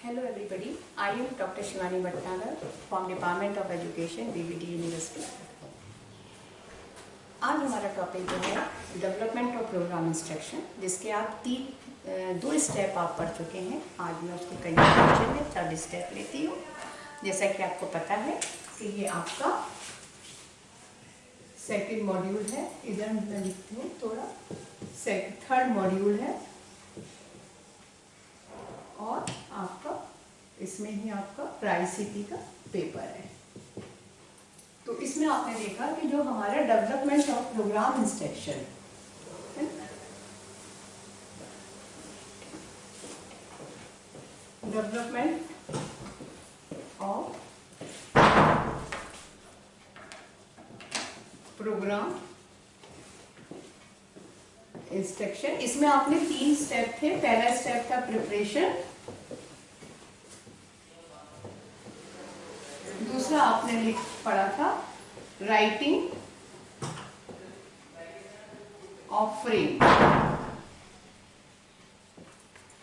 Hello everybody, I am Dr. Shivani Bhattnagar from Department of Education, BVD University. आज हमारा topic जो है development of programme instruction, जिसके आप दो स्टेप आप पढ़ चुके हैं। आज मैं उसके कंटिन्यूएशन में थर्ड स्टेप लेती हूँ। जैसा कि आपको पता है कि ये आपका सेकंड मॉड्यूल है, इधर मैं लिखती हूँ थोड़ा, थर्ड मॉड्यूल है और आपका इसमें ही आपका प्राइसिटी का पेपर है। तो इसमें आपने देखा कि जो हमारा डेवलपमेंट ऑफ प्रोग्राम इंस्ट्रक्शन है, डेवलपमेंट ऑफ प्रोग्राम इंस्ट्रक्शन, इसमें आपने 3 स्टेप थे। पहला स्टेप था प्रिपरेशन, दूसरा आपने पढ़ा था राइटिंग ऑफ फ्रेम,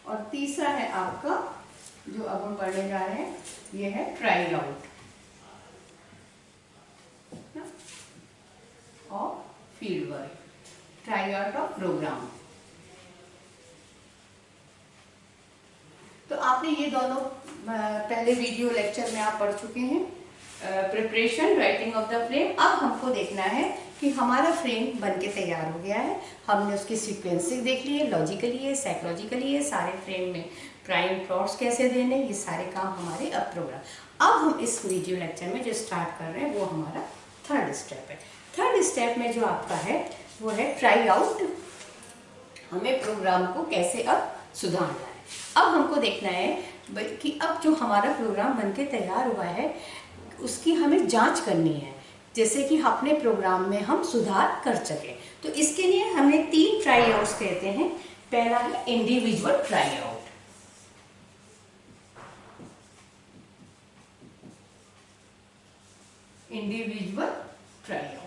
और तीसरा है आपका जो अब हम पढ़ने जा रहे हैं, ये है try out of field work, try out of programme. तो आपने ये दोनों पहले वीडियो लेक्चर में आप पढ़ चुके हैं, preparation, writing of the frame. अब हमको देखना है कि हमारा फ्रेम बनके तैयार हो गया है। हमने उसकी सीक्वेंसिंग देख ली है, लॉजिकली है, साइकोलॉजिकली है, सारे फ्रेम में प्राइम प्लॉट्स कैसे देने, ये सारे काम हमारे अब प्रोग्राम। अब हम इस वीडियो लेक्चर में जो स्टार्ट कर रहे हैं वो हमारा थर्ड स्टेप है। थर्ड स्टेप में जो आपका है वो है ट्राई आउट, हमें प्रोग्राम को कैसे अब सुधारना है। अब हमको देखना है कि अब जो हमारा प्रोग्राम बनके तैयार हुआ है उसकी हमें जांच करनी है, जैसे कि अपने प्रोग्राम में हम सुधार कर सकें। तो इसके लिए हमें 3 ट्राई आउट्स कहते हैं। पहला है individual try out, individual try out.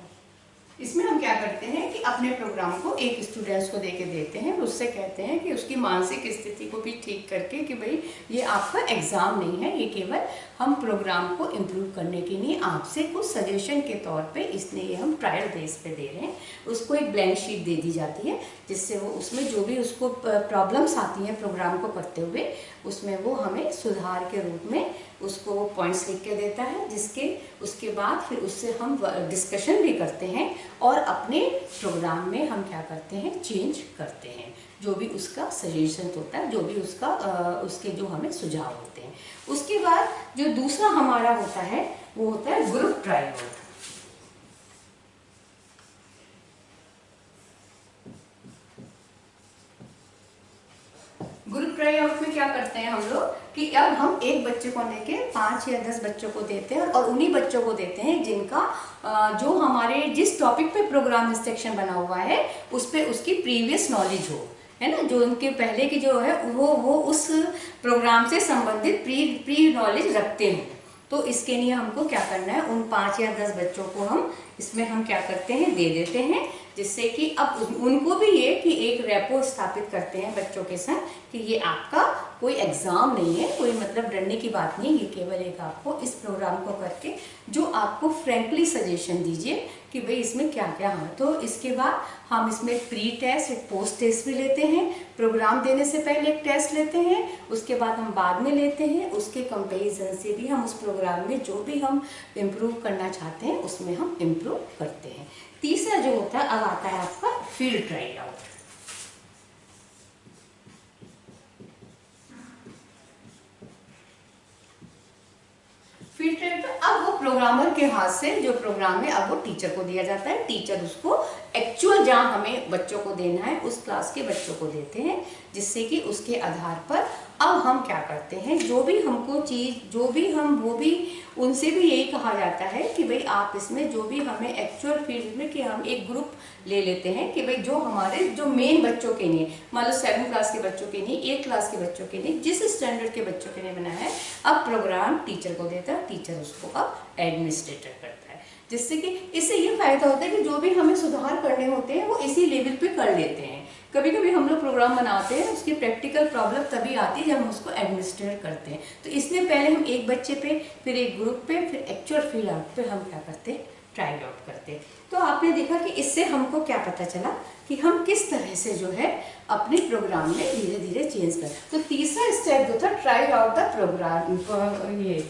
इसमें हम क्या करते हैं कि अपने प्रोग्राम को एक स्टूडेंट्स को देके देते हैं, उससे कहते हैं कि उसकी मानसिक स्थिति को भी ठीक करके कि भाई ये आपका एग्ज़ाम नहीं है, ये केवल हम प्रोग्राम को इम्प्रूव करने के लिए आपसे कुछ सजेशन के तौर पे इसलिए ये हम ट्रायल बेस पे दे रहे हैं। उसको एक ब्लैंक शीट दे दी जाती है, जिससे वो उसमें जो भी उसको प्रॉब्लम्स आती हैं प्रोग्राम को करते हुए, उसमें वो हमें सुधार के रूप में उसको पॉइंट्स लिख के देता है, जिसके उसके बाद फिर उससे हम डिस्कशन भी करते हैं और अपने प्रोग्राम में हम क्या करते हैं, चेंज करते हैं, जो भी उसका सजेशन होता है, जो भी उसका उसके जो हमें सुझाव होते हैं। उसके बाद जो दूसरा हमारा होता है वो होता है group try out. Group try out में क्या करते हैं हम लोग कि अब हम एक बच्चे को लेके 5 या 10 बच्चों को देते हैं, और उन्हीं बच्चों को देते हैं जिनका जो हमारे जिस टॉपिक पे प्रोग्राम इंस्ट्रक्शन बना हुआ है उस पे उसकी प्रीवियस नॉलेज हो, है ना, जो उनके पहले की जो है वो उस प्रोग्राम से संबंधित प्री नॉलेज रखते हैं। तो इसके लिए हमको क्या करना है, उन 5 या 10 बच्चों को हम इसमें हम क्या करते हैं, दे देते हैं, जिससे कि अब उनको भी ये कि एक रेपो स्थापित करते हैं बच्चों के साथ कि ये आपका कोई एग्ज़ाम नहीं है, कोई मतलब डरने की बात नहीं, ये केवल एक आपको इस प्रोग्राम को करके जो आपको फ्रेंकली सजेशन दीजिए कि भाई इसमें क्या क्या है। तो इसके बाद हम इसमें प्री टेस्ट, एक पोस्ट टेस्ट भी लेते हैं, प्रोग्राम देने से पहले एक टेस्ट लेते हैं, उसके बाद हम बाद में लेते हैं, उसके कंपैरिजन से भी हम उस प्रोग्राम में जो भी हम इम्प्रूव करना चाहते हैं उसमें हम इम्प्रूव करते हैं। तीसरा जो होता है अब आता है आपका field try out. Field try out अब वो प्रोग्रामर के हाथ से जो प्रोग्राम है अब वो टीचर को दिया जाता है। टीचर उसको एक्चुअल जहाँ हमें बच्चों को देना है उस क्लास के बच्चों को देते हैं, जिससे कि उसके आधार पर अब हम क्या करते हैं, जो भी हमको चीज़ जो भी हम वो भी उनसे भी यही कहा जाता है कि भाई आप इसमें जो भी हमें एक्चुअल फील्ड में कि हम एक ग्रुप ले लेते हैं कि भाई जो हमारे जो मेन बच्चों के लिए, मान लो 7 क्लास के बच्चों के लिए, 8 क्लास के बच्चों के लिए, जिस स्टैंडर्ड के बच्चों के लिए बना है, अब प्रोग्राम टीचर को देता है, टीचर उसको अब एडमिनिस्ट्रेटर करता है, जिससे कि इससे ये फायदा होता है कि जो भी हमें सुधार करने होते हैं वो इसी लेवल पे कर लेते हैं। कभी कभी हम लोग प्रोग्राम बनाते हैं, उसकी प्रैक्टिकल प्रॉब्लम तभी आती है जब हम उसको एडमिनिस्ट्रेट करते हैं। तो इसलिए पहले हम एक बच्चे पे, फिर एक ग्रुप पे, फिर एक्चुअल फील आउट पे हम क्या करते हैं, ट्राई आउट करते हैं। तो आपने देखा कि इससे हमको क्या पता चला कि हम किस तरह से जो है अपने प्रोग्राम में धीरे धीरे चेंज करें। तो तीसरा स्टेप जो था, ट्राई आउट द प्रोग्राम, ये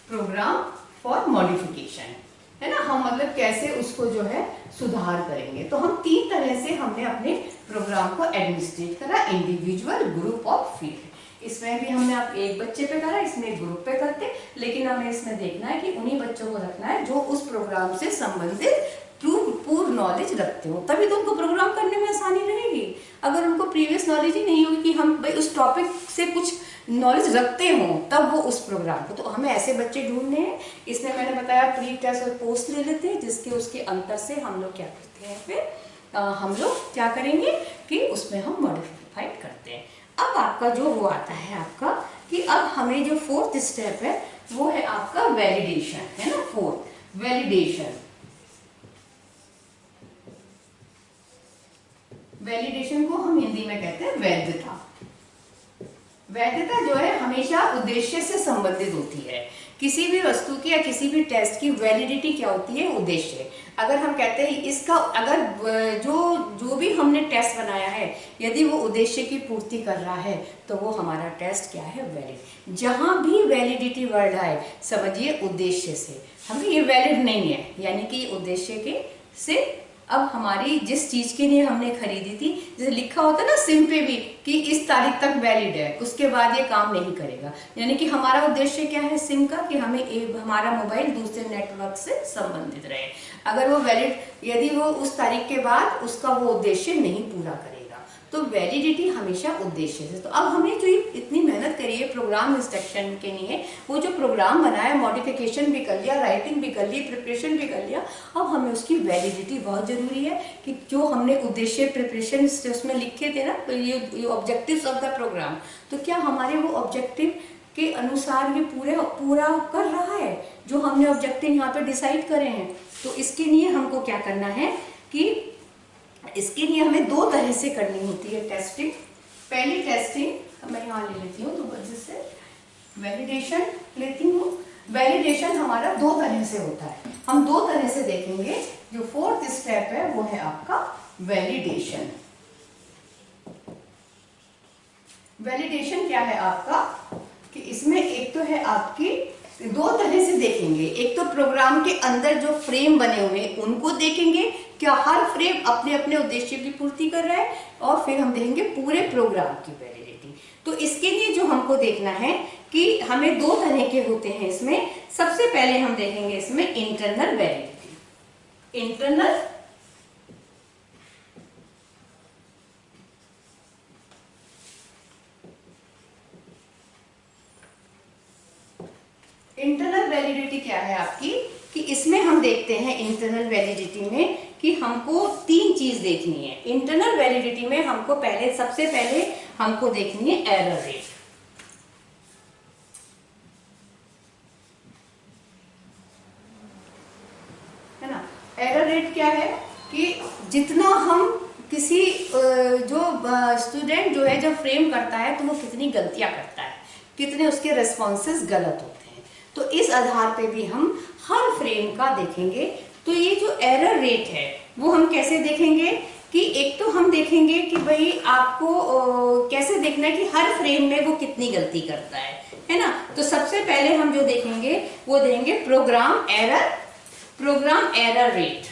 प्रोग्राम फॉर मॉडिफिकेशन, है ना। हम मतलब कैसे उसको जो है सुधार करेंगे। तो हम 3 तरह से हमने अपने प्रोग्राम को एडमिनिस्ट्रेट करा, इंडिविजुअल, ग्रुप और फील्ड। इसमें भी हमने आप एक बच्चे पे करा, इसमें ग्रुप पे करते, लेकिन हमें इसमें देखना है कि उन्हीं बच्चों को रखना है जो उस प्रोग्राम से संबंधित पूर्ण नॉलेज रखते हो, तभी तो उनको प्रोग्राम करने में आसानी रहेगी। अगर उनको प्रीवियस नॉलेज ही नहीं होगी कि हम भाई उस टॉपिक से कुछ नॉलेज रखते हो, तब वो उस प्रोग्राम को, तो हमें ऐसे बच्चे ढूंढने हैं। इसमें मैंने बताया प्री टेस्ट और पोस्ट ले लेते हैं, जिसके उसके अंतर से हम लोग क्या करते हैं, फिर हम लोग क्या करेंगे कि उसमें हम मॉडिफाइड करते हैं। अब आपका जो वो आता है आपका कि अब हमें जो 4th स्टेप है वो है आपका वैलिडेशन, है ना। 4th validation. वैलिडेशन को हम हिंदी में कहते हैं वैधता। वैधता जो है हमेशा उद्देश्य से संबंधित होती है। किसी भी वस्तु की या किसी भी टेस्ट की वैलिडिटी क्या होती है, उद्देश्य। अगर हम कहते हैं इसका, अगर जो भी हमने टेस्ट बनाया है, यदि वो उद्देश्य की पूर्ति कर रहा है तो वो हमारा टेस्ट क्या है, वैलिड। जहां भी वैलिडिटी वर्ड आए समझिए उद्देश्य से, हमें ये वैलिड नहीं है, यानी कि उद्देश्य के से। अब हमारी जिस चीज के लिए हमने खरीदी थी, जैसे लिखा होता है ना सिम पे भी कि इस तारीख तक वैलिड है, उसके बाद ये काम नहीं करेगा, यानी कि हमारा उद्देश्य क्या है सिम का, कि हमें हमारा मोबाइल दूसरे नेटवर्क से संबंधित रहे। अगर वो वैलिड, यदि वो उस तारीख के बाद उसका वो उद्देश्य नहीं पूरा करेगा, तो वैलिडिटी हमेशा उद्देश्य से। तो अब हमने जो इतनी मेहनत करी है प्रोग्राम इंस्ट्रक्शन के लिए, वो जो प्रोग्राम बनाया, मॉडिफिकेशन भी कर लिया, राइटिंग भी कर ली, प्रिपरेशन भी कर लिया, अब हमें उसकी वैलिडिटी बहुत जरूरी है कि जो हमने उद्देश्य प्रिपरेशन उसमें लिखे थे ना, तो ये ऑब्जेक्टिव्स ऑफ द प्रोग्राम, तो क्या हमारे वो ऑब्जेक्टिव के अनुसार ये पूरा कर रहा है जो हमने ऑब्जेक्टिव यहाँ पे डिसाइड करे हैं। तो इसके लिए हमको क्या करना है कि इसके लिए हमें 2 तरह से करनी होती है टेस्टिंग। पहली टेस्टिंग मैं यहाँ ले लेती हूँ, तो जिससे वैलिडेशन लेती हूँ। वैलिडेशन हमारा 2 तरह से होता है, हम 2 तरह से देखेंगे। जो 4th स्टेप है वो है आपका वैलिडेशन। वैलिडेशन क्या है आपका कि इसमें एक तो है आपकी, 2 तरह से देखेंगे। एक तो प्रोग्राम के अंदर जो फ्रेम बने हुए हैं उनको देखेंगे, क्या हर फ्रेम अपने अपने उद्देश्य की पूर्ति कर रहा है, और फिर हम देखेंगे पूरे प्रोग्राम की वैलिडिटी। तो इसके लिए जो हमको देखना है कि हमें 2 तरह के होते हैं इसमें। सबसे पहले हम देखेंगे इसमें इंटरनल वैलिडिटी। इंटरनल वैलिडिटी क्या है आपकी कि इसमें हम देखते हैं इंटरनल वैलिडिटी में कि हमको 3 चीज देखनी है। इंटरनल वैलिडिटी में हमको सबसे पहले हमको देखनी है एरर रेट, है ना। एरर रेट क्या है कि जितना हम किसी जो स्टूडेंट जो है जब फ्रेम करता है तो वो कितनी गलतियां करता है, कितने उसके रेस्पॉन्सेस गलत होते हैं, तो इस आधार पे भी हम हर फ्रेम का देखेंगे। तो ये जो एरर रेट है वो हम कैसे देखेंगे कि एक तो हम देखेंगे कि भाई आपको कैसे देखना है कि हर फ्रेम में वो कितनी गलती करता है ना। तो सबसे पहले हम जो देखेंगे वो देंगे प्रोग्राम एरर रेट।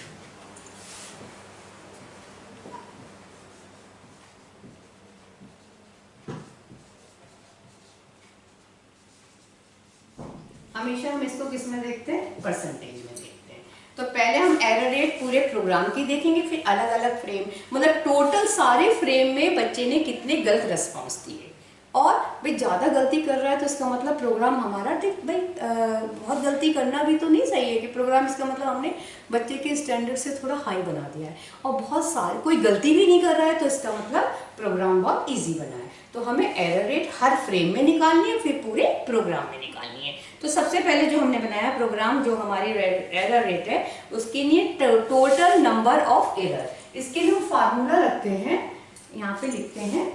हमेशा हम इसको किस में देखते हैं, परसेंटेज में देखते हैं। तो पहले हम एरर रेट पूरे प्रोग्राम की देखेंगे, फिर अलग अलग फ्रेम, मतलब टोटल सारे फ्रेम में बच्चे ने कितने गलत रेस्पॉन्स दिए। और भाई ज़्यादा गलती कर रहा है तो इसका मतलब प्रोग्राम हमारा भाई बहुत गलती करना भी तो नहीं सही है कि प्रोग्राम, इसका मतलब हमने बच्चे के स्टैंडर्ड से थोड़ा हाई बना दिया है। और बहुत सारे कोई गलती भी नहीं कर रहा है तो इसका मतलब प्रोग्राम बहुत ईजी बना है। तो हमें एरर रेट हर फ्रेम में निकालनी है, फिर पूरे प्रोग्राम में निकालनी है। तो सबसे पहले जो हमने बनाया प्रोग्राम, जो हमारी एरर रेट है उसके लिए टोटल नंबर ऑफ एरर, इसके लिए हम फार्मूला रखते हैं यहाँ पे लिखते हैं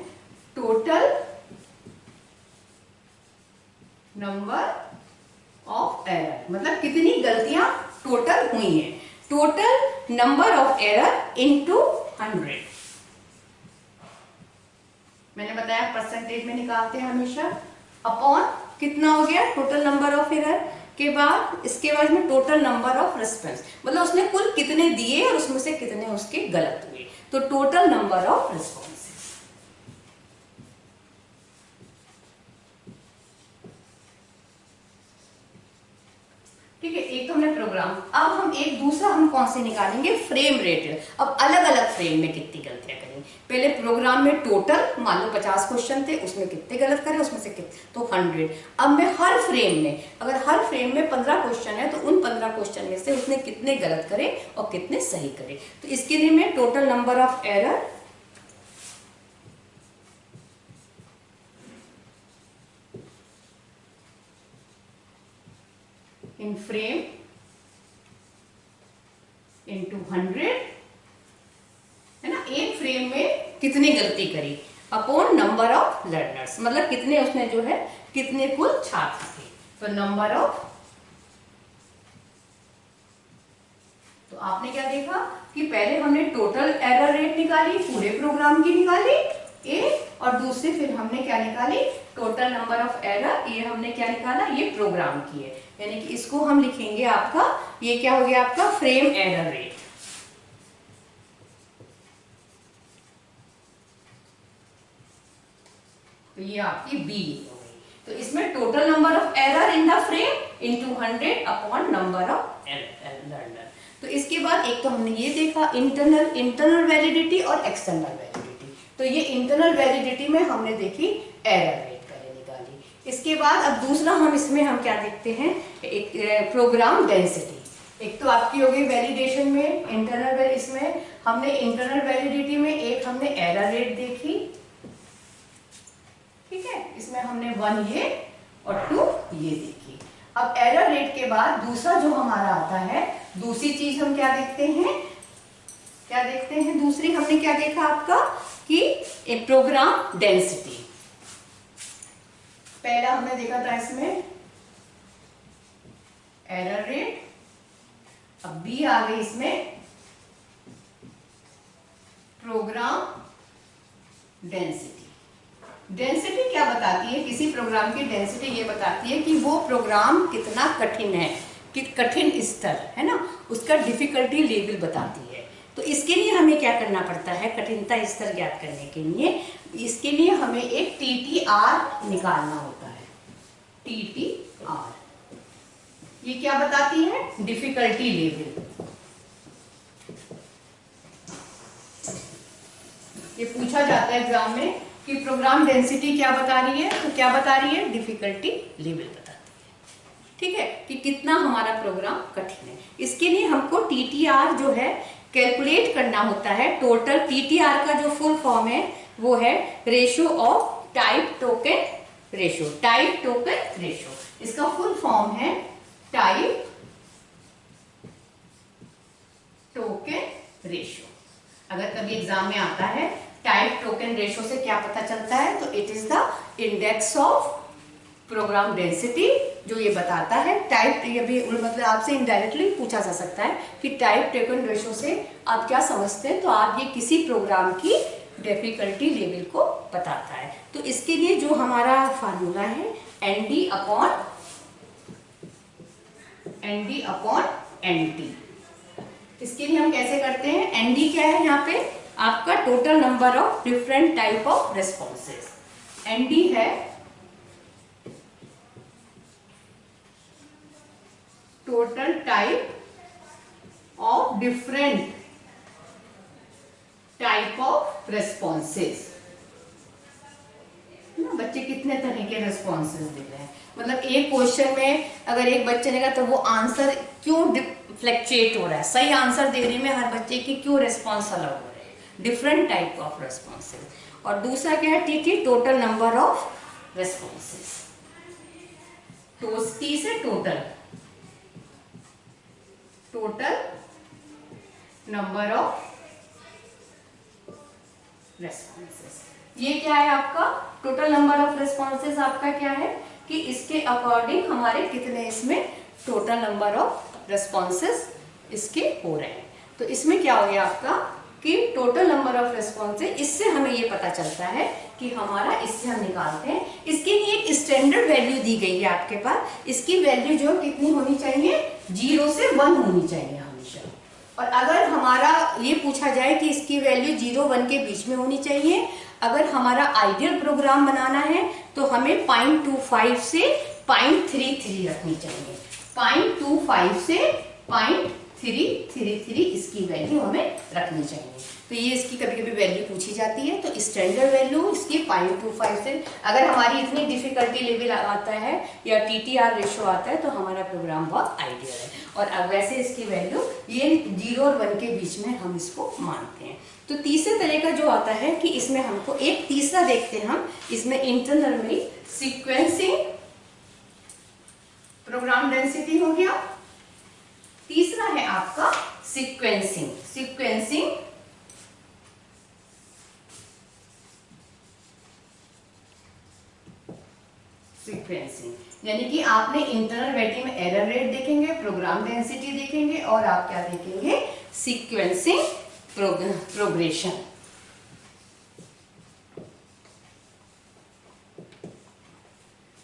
टोटल नंबर ऑफ एरर, मतलब कितनी गलतियां टोटल हुई हैं। Total number of error into 100, मैंने बताया परसेंटेज में निकालते हैं हमेशा, अपॉन कितना हो गया टोटल नंबर ऑफ एरर के बाद, इसके बाद में टोटल नंबर ऑफ रिस्पॉन्स, मतलब उसने कुल कितने दिए और उसमें से कितने उसके गलत हुए, तो टोटल नंबर ऑफ रिस्पॉन्स। ठीक है, एक तो हमने प्रोग्राम, अब हम एक दूसरा हम कौन से निकालेंगे, फ्रेम रेट। अब अलग अलग फ्रेम में कितनी गलतियां करें, पहले प्रोग्राम में टोटल मान लो 50 क्वेश्चन थे, उसमें कितने गलत करें, उसमें से कितने, तो 100। अब मैं हर फ्रेम में, अगर हर फ्रेम में 15 क्वेश्चन है तो उन 15 क्वेश्चन में से उसने कितने गलत करे और कितने सही करे, तो इसके लिए मैं total number of error in frame into 100, है ना, एक फ्रेम में कितनी गलती करी अपॉन नंबर ऑफ लर्नर्स, मतलब कितने उसने जो है कितने कुल छात्र थे, तो नंबर ऑफ, तो आपने क्या देखा कि पहले हमने टोटल एरर रेट निकाली, पूरे प्रोग्राम की निकाली एक, और दूसरी फिर हमने क्या निकाली टोटल नंबर ऑफ एरर, ये हमने क्या निकाला, ये प्रोग्राम की है, यानी कि इसको हम लिखेंगे आपका, ये क्या हो गया आपका फ्रेम एरर रेट। तो ये आपकी बी हो गई, तो इसमें total number of error in the frame into 100 upon number of learner. तो इसके बाद एक तो हमने ये देखा इंटरनल वैलिडिटी और एक्सटर्नल वैलिडिटी, तो ये इंटरनल वैलिडिटी में हमने देखी एरर रेट पहले निकाली। इसके बाद अब दूसरा हम इसमें हम क्या देखते हैं, एक प्रोग्राम डेंसिटी। एक तो आपकी हो गई वैलिडेशन में इंटरनल, इसमें हमने इंटरनल वैलिडिटी में एक हमने एरर रेट देखी, ठीक है, इसमें हमने 1 ये और 2 ये देखी। अब एरर रेट के बाद दूसरा जो हमारा आता है, दूसरी चीज हम क्या देखते हैं, क्या देखते हैं, दूसरी हमने क्या देखा आपका कि एक प्रोग्राम डेंसिटी। पहला हमने देखा था इसमें एरर रेट, अब बी आ गई इसमें प्रोग्राम डेंसिटी। डेंसिटी क्या बताती है, किसी प्रोग्राम की डेंसिटी ये बताती है कि वो प्रोग्राम कितना कठिन है, कि कठिन स्तर है ना, उसका डिफिकल्टी लेवल बताती है। तो इसके लिए हमें क्या करना पड़ता है, कठिनता स्तर ज्ञात करने के लिए, इसके लिए हमें एक TTR निकालना होता है। TTR ये क्या बताती है, डिफिकल्टी लेवल। ये पूछा जाता है एग्जाम में कि प्रोग्राम डेंसिटी क्या बता रही है, तो क्या बता रही है, डिफिकल्टी लेवल बताती है, ठीक है, कि कितना हमारा प्रोग्राम कठिन है। इसके लिए हमको TTR जो है कैलकुलेट करना होता है। टोटल TTR का जो फुल फॉर्म है वो है ratio of type token ratio, type token ratio, इसका फुल फॉर्म है टाइप टोकन रेशियो। अगर कभी एग्जाम में आता है टाइप टोकन रेशियो से क्या पता चलता है, तो it is the index of programme density, जो ये बताता है टाइप, ये भी मतलब आपसे इनडायरेक्टली पूछा जा सकता है कि टाइप टोकन रेशियो से आप क्या समझते हैं, तो आप ये किसी प्रोग्राम की डिफिकल्टी लेवल को बताता है। तो इसके लिए जो हमारा फार्मूला है ND अपॉन NT। इसके लिए हम कैसे करते हैं, ND क्या है यहाँ पे आपका total number of different type of responses, ND है total type of different type of responses, बच्चे कितने तरह के रेस्पॉन्सेज दे रहे हैं, मतलब एक क्वेश्चन में अगर एक बच्चे ने कहा तो वो आंसर क्यों फ्लक्चुएट हो रहा है, सही आंसर देने में हर बच्चे की क्यों रेस्पॉन्स अलग हो रहे हैं, डिफरेंट टाइप ऑफ रेस्पॉन्सेज। और दूसरा क्या है TT total number of responses, तो T से टोटल नंबर ऑफ रेस्पॉन्सेस। ये क्या है आपका टोटल नंबर ऑफ रेस्पॉन्सेस आपका क्या है कि इसके अकॉर्डिंग हमारे कितने इसमें टोटल नंबर ऑफ रेस्पॉन्सेस इसके हो रहे हैं। तो इसमें क्या हो गया आपका कि टोटल नंबर ऑफ रेस्पॉन्सेस, इससे हमें ये पता चलता है कि हमारा, इससे हम निकालते हैं, इसके लिए एक स्टैंडर्ड वैल्यू दी गई है आपके पास। इसकी वैल्यू जो कितनी होनी चाहिए, 0 से 1 होनी चाहिए हमेशा। और अगर हमारा ये पूछा जाए कि इसकी वैल्यू 0-1 के बीच में होनी चाहिए, अगर हमारा आइडियल प्रोग्राम बनाना है तो हमें 0.25 से 0.33 रखनी चाहिए। 0.25 से 0.333 इसकी वैल्यू हमें रखनी चाहिए। तो ये इसकी कभी कभी वैल्यू पूछी जाती है, तो स्टैंडर्ड वैल्यू इसकी 0.25 से, अगर हमारी इतनी डिफिकल्टी लेवल आता है या TTR रेशो आता है तो हमारा प्रोग्राम बहुत आइडियल है। और अब वैसे इसकी वैल्यू ये 0 और 1 के बीच में हम इसको मानते हैं। तो तीसरे तरह का जो आता है कि इसमें हमको एक तीसरा देखते हैं हम, इसमें इंटरनल में सीक्वेंसिंग प्रोग्राम डेंसिटी हो गया। तीसरा है आपका सीक्वेंसिंग। सीक्वेंसिंग यानी कि आपने इंटरनल वैल्यू में एरर रेट देखेंगे, प्रोग्राम डेंसिटी देखेंगे और आप क्या देखेंगे, सीक्वेंसिंग प्रोग्रेशन।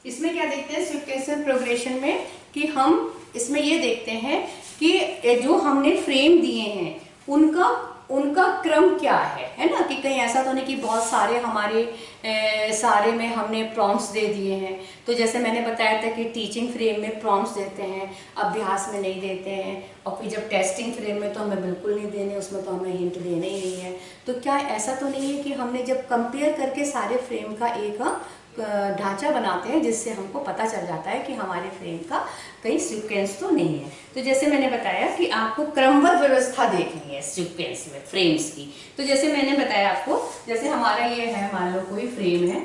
इसमें क्या देखते हैं सीक्वेंशियल प्रोग्रेशन में कि हम इसमें ये देखते हैं कि जो हमने फ्रेम दिए हैं उनका क्रम क्या है ना, कि कहीं ऐसा तो नहीं कि बहुत सारे हमारे सारे में हमने प्रॉम्प्ट्स दे दिए हैं। तो जैसे मैंने बताया था कि टीचिंग फ्रेम में प्रॉम्प्ट्स देते हैं, अभ्यास में नहीं देते हैं, और फिर जब टेस्टिंग फ्रेम में तो हमें बिल्कुल नहीं देने, उसमें तो हमें हिंट देने ही नहीं है। तो क्या ऐसा तो नहीं है कि हमने जब कंपेयर करके सारे फ्रेम का एक ढांचा बनाते हैं जिससे हमको पता चल जाता है कि हमारे फ्रेम का कहीं सीक्वेंस तो नहीं है। तो जैसे मैंने बताया कि आपको क्रमबद्ध व्यवस्था देखनी है सीक्वेंस में फ्रेम्स की। तो जैसे मैंने बताया आपको, जैसे हमारा ये है, मान लो कोई फ्रेम है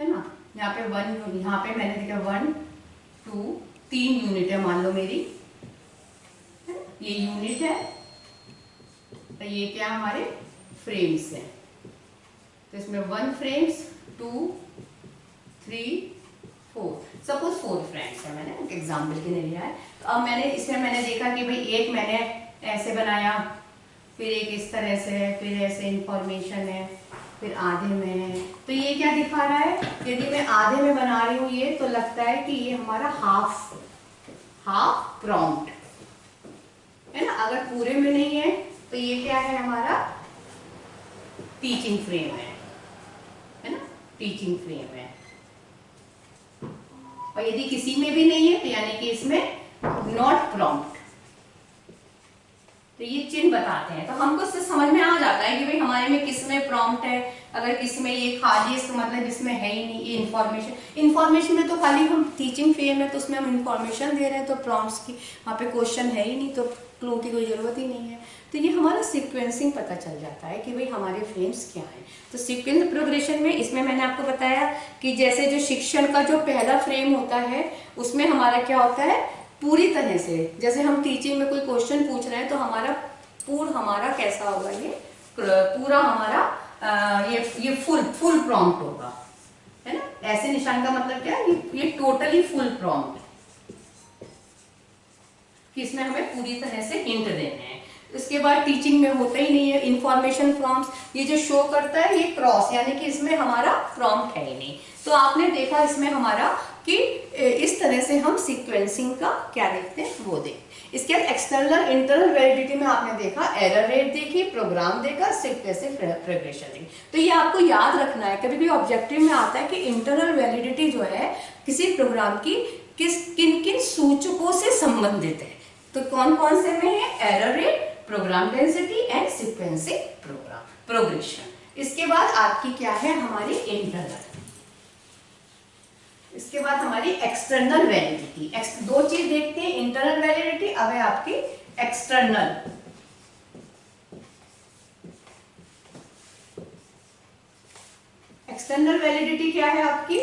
ना, यहाँ पे 1, यहाँ पे मैंने देखा 1 2 3 यूनिट है मान लो मेरी, ये यूनिट है, तो ये क्या हमारे फ्रेम्स हैं। तो इसमें 1 फ्रेम्स 2 3 4, सपोज 4 फ्रेम्स है, मैंने एग्जाम्पल के लिए लिया है। तो अब मैंने देखा कि भाई एक मैंने ऐसे बनाया, फिर एक इस तरह से है, फिर ऐसे इंफॉर्मेशन है, फिर आधे में है। तो ये क्या दिखा रहा है, यदि मैं आधे में बना रही हूँ ये, तो लगता है कि ये हमारा हाफ प्रॉम्प्ट है ना। अगर पूरे में नहीं है तो ये क्या है, हमारा टीचिंग फ्रेम है ना, टीचिंग फ्रेम है। और यदि किसी में भी नहीं है तो यानी कि इसमें नॉट प्रॉम्प्ट। तो ये चिन्ह बताते हैं, तो हमको इससे समझ में आ जाता है कि भाई हमारे में किस में प्रॉम्प्ट है, अगर किस में ये खाली, इसका मतलब इसमें है ही नहीं। ये इंफॉर्मेशन में तो खाली हम टीचिंग फ्रेम है तो उसमें हम इंफॉर्मेशन दे रहे हैं, तो प्रॉम्प्ट्स की वहाँ पे क्वेश्चन है ही नहीं, तो क्लू की कोई जरूरत ही नहीं है। तो ये हमारा सीक्वेंसिंग पता चल जाता है कि भाई हमारे फ्रेम्स क्या हैं। तो सीक्वेंस प्रोग्रेशन में इसमें मैंने आपको बताया कि जैसे जो शिक्षण का जो पहला फ्रेम होता है उसमें हमारा क्या होता है, पूरी तरह से, जैसे हम टीचिंग में कोई क्वेश्चन पूछ रहे हैं तो हमारा कैसा होगा, ये पूरा हमारा ये फुल प्रॉम्प्ट होगा, है ना। ऐसे निशान का मतलब क्या है, ये टोटली फुल प्रॉम्प्ट, कि इसमें हमें पूरी तरह से हिंट देने हैं। इसके बाद टीचिंग में होता ही नहीं है इंफॉर्मेशन प्रॉम्प्ट्स, ये जो शो करता है ये क्रॉस, यानी कि इसमें हमारा प्रॉम्प्ट है ही नहीं। तो आपने देखा इसमें हमारा कि इस तरह से हम सीक्वेंसिंग का क्या देखते हैं वो देखते। इसके बाद एक्सटर्नल इंटरनल वैलिडिटी में आपने देखा एरर रेट देखी, प्रोग्राम देखा, सीक्वेंसिंग प्रोग्रेशन देखी। तो ये आपको याद रखना है, कभी भी ऑब्जेक्टिव में आता है कि इंटरनल वैलिडिटी जो है किसी प्रोग्राम की किन किन सूचकों से संबंधित है। तो कौन कौन से में है, error rate, programme density and sequencing progression. इसके बाद आपकी क्या है, हमारी इंटरनल, इसके बाद हमारी एक्सटर्नल वैलिडिटी। दो चीज देखते हैं, इंटरनल वैलिडिटी, अब है आपकी एक्सटर्नल। एक्सटर्नल वैलिडिटी क्या है आपकी,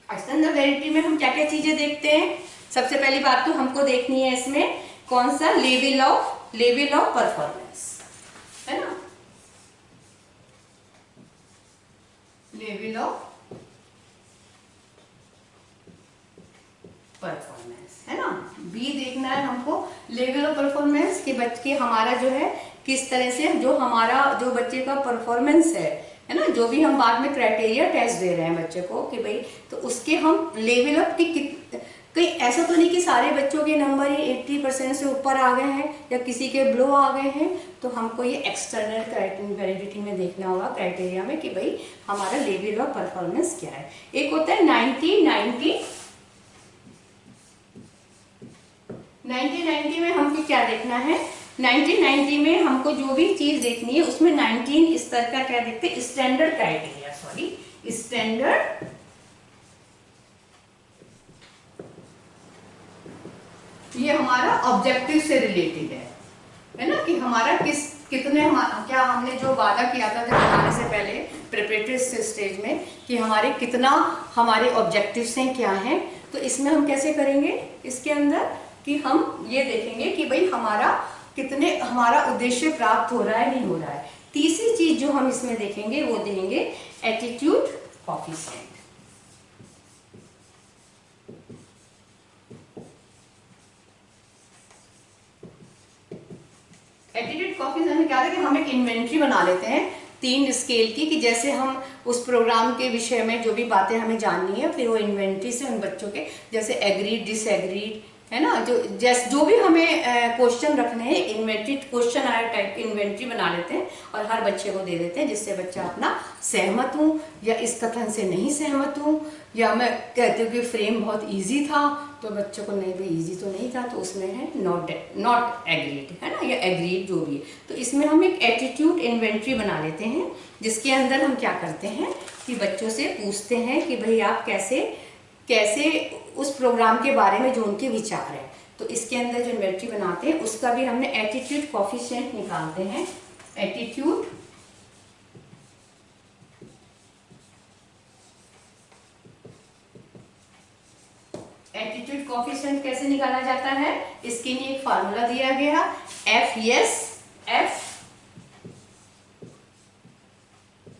एक्सटर्नल वैलिडिटी में हम क्या क्या चीजें देखते हैं। सबसे पहली बात तो हमको देखनी है इसमें कौन सा, लेवल ऑफ परफॉर्मेंस, है ना, लेवल ऑफ परफॉर्मेंस, है ना। बी देखना है हमको, लेवल ऑफ परफॉर्मेंस कि बच्चे हमारा जो है किस तरह से, जो हमारा जो बच्चे का परफॉर्मेंस है ना, जो भी हम बाद में क्राइटेरिया टेस्ट दे रहे हैं बच्चे को कि भाई, तो उसके हम लेवल अप की कहीं ऐसा तो नहीं कि सारे बच्चों के नंबर ही 80% से ऊपर आ गए हैं या किसी के बिलो आ गए हैं, तो हमको ये एक्सटर्नल वैलिडिटी में देखना होगा, क्राइटेरिया में, कि भाई हमारा लेवल ऑफ परफॉर्मेंस क्या है। एक होता है 90 में हमको क्या देखना है, 90 में हमको जो भी चीज देखनी है उसमें 19 स्तर का क्या देखते हैं, स्टैंडर्ड क्राइटेरिया, स्टैंडर्ड ये हमारा ऑब्जेक्टिव से रिलेटेड है ना, कि हमारा कितने क्या हमने जो वादा किया था बनाने से पहले प्रिपरेटरी स्टेज में कि हमारे कितना हमारे ऑब्जेक्टिव्स हैं, क्या हैं, तो इसमें हम कैसे करेंगे, इसके अंदर कि हम ये देखेंगे कि भाई हमारा उद्देश्य प्राप्त हो रहा है, नहीं हो रहा है। तीसरी चीज जो हम इसमें देखेंगे वो देंगे एटीट्यूड कोएफिशिएंट। एटीट्यूड कोएफिशिएंट में क्या है कि हम एक इन्वेंट्री बना लेते हैं 3 स्केल की, कि जैसे हम उस प्रोग्राम के विषय में जो भी बातें हमें जाननी है, फिर वो इन्वेंट्री से उन बच्चों के जैसे एग्रीड, डिसएग्रीड, है ना, जो भी हमें क्वेश्चन रखने हैं, इन्वेंट्री क्वेश्चन आया टाइप इन्वेंट्री बना लेते हैं और हर बच्चे को दे देते हैं, जिससे बच्चा अपना सहमत हूँ या इस कथन से नहीं सहमत हूँ, या मैं कहती हूँ कि फ्रेम बहुत इजी था, तो बच्चों को नहीं भाई इजी तो नहीं था, तो उसमें है नॉट एग्रीड, है ना, या एग्रीड जो भी है। तो इसमें हम एक एटीट्यूड इन्वेंट्री बना लेते हैं, जिसके अंदर हम क्या करते हैं कि बच्चों से पूछते हैं कि भाई आप कैसे उस प्रोग्राम के बारे में जो उनके विचार हैं, तो इसके अंदर जो इन्वेंट्री बनाते हैं उसका भी हमने एटीट्यूड कोएफिशिएंट निकालते हैं। एटीट्यूड कोएफिशिएंट कैसे निकाला जाता है, इसके लिए एक फार्मूला दिया गया, F yes F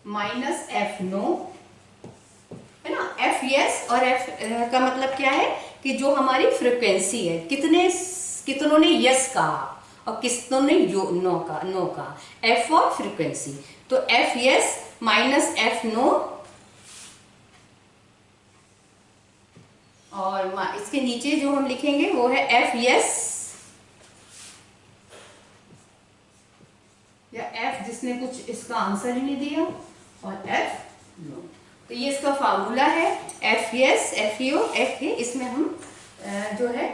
minus F no, है ना। एफ यस और एफ का मतलब क्या है कि जो हमारी फ्रीक्वेंसी है, कितनों ने यस कहा और कितनों ने नो कहा, एफ और फ्रीक्वेंसी, तो F yes minus F no, और इसके नीचे जो हम लिखेंगे वो है एफ यस या एफ जिसने कुछ इसका आंसर ही नहीं दिया, और एफ नो, तो ये इसका फार्मूला है, F yes F U F A. इसमें हम जो है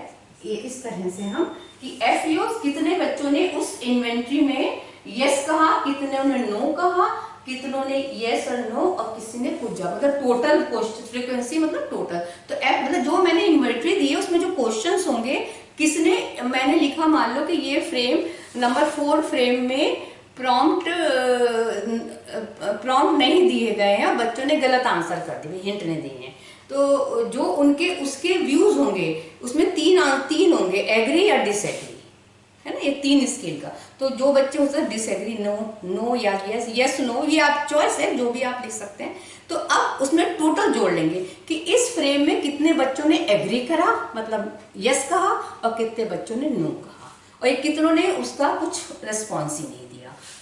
ये इस तरह से हम कि एफ यू कितने बच्चों ने उस इन्वेंट्री में यस कहा, कितने ने नो कहा, कितनों ने यस और नो, और किसी ने कुछ जवाब, मतलब टोटल क्वेश्चन फ्रीक्वेंसी मतलब टोटल। तो एफ मतलब जो मैंने इन्वेंट्री दी है उसमें जो क्वेश्चंस होंगे, किसने, मैंने लिखा मान लो कि ये फ्रेम नंबर 4 फ्रेम में प्रॉम्प्ट नहीं दिए गए हैं, बच्चों ने गलत आंसर कर दिए, हिंट नहीं दिए हैं, तो जो उनके उसके व्यूज होंगे उसमें तीन होंगे, एग्री या डिसएग्री, है ना, ये 3 स्केल का। तो जो बच्चे हो सकते डिसएग्री, नो या यस, यस नो, ये आप चॉइस है, जो भी आप लिख सकते हैं। तो अब उसमें टोटल जोड़ लेंगे कि इस फ्रेम में कितने बच्चों ने एग्री करा, मतलब यस कहा, और कितने बच्चों ने नो कहा, और ये कितनों ने उसका कुछ रिस्पॉन्स ही नहीं दिया।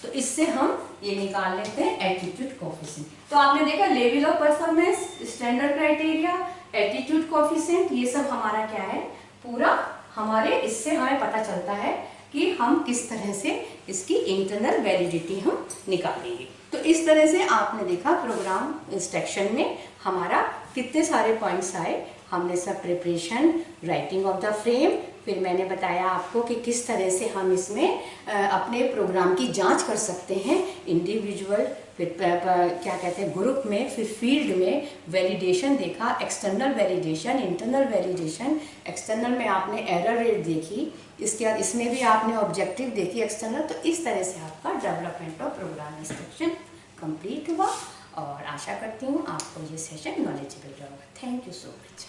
तो इससे हम ये निकाल लेते हैं एटीट्यूड कोएफिशिएंट। तो आपने देखा level of performance, standard criteria, attitude coefficient, ये सब हमारा क्या है पूरा हमारे, इससे हमें पता चलता है कि हम किस तरह से इसकी इंटरनल वैलिडिटी हम निकालेंगे। तो इस तरह से आपने देखा प्रोग्राम इंस्ट्रक्शन में हमारा कितने सारे पॉइंट्स आए। हमने सब preparation, writing of the frame, फिर मैंने बताया आपको कि किस तरह से हम इसमें अपने प्रोग्राम की जांच कर सकते हैं, इंडिविजुअल, फिर क्या कहते हैं ग्रुप में, फिर फील्ड में वैलिडेशन देखा, external validation, internal validation. External में आपने एरर रेट देखी, इसके बाद इसमें भी आपने ऑब्जेक्टिव देखी एक्सटर्नल। तो इस तरह से आपका development of programme instruction complete हुआ, और आशा करती हूँ आपको ये सेशन नॉलेजेबल रहा। Thank you so much.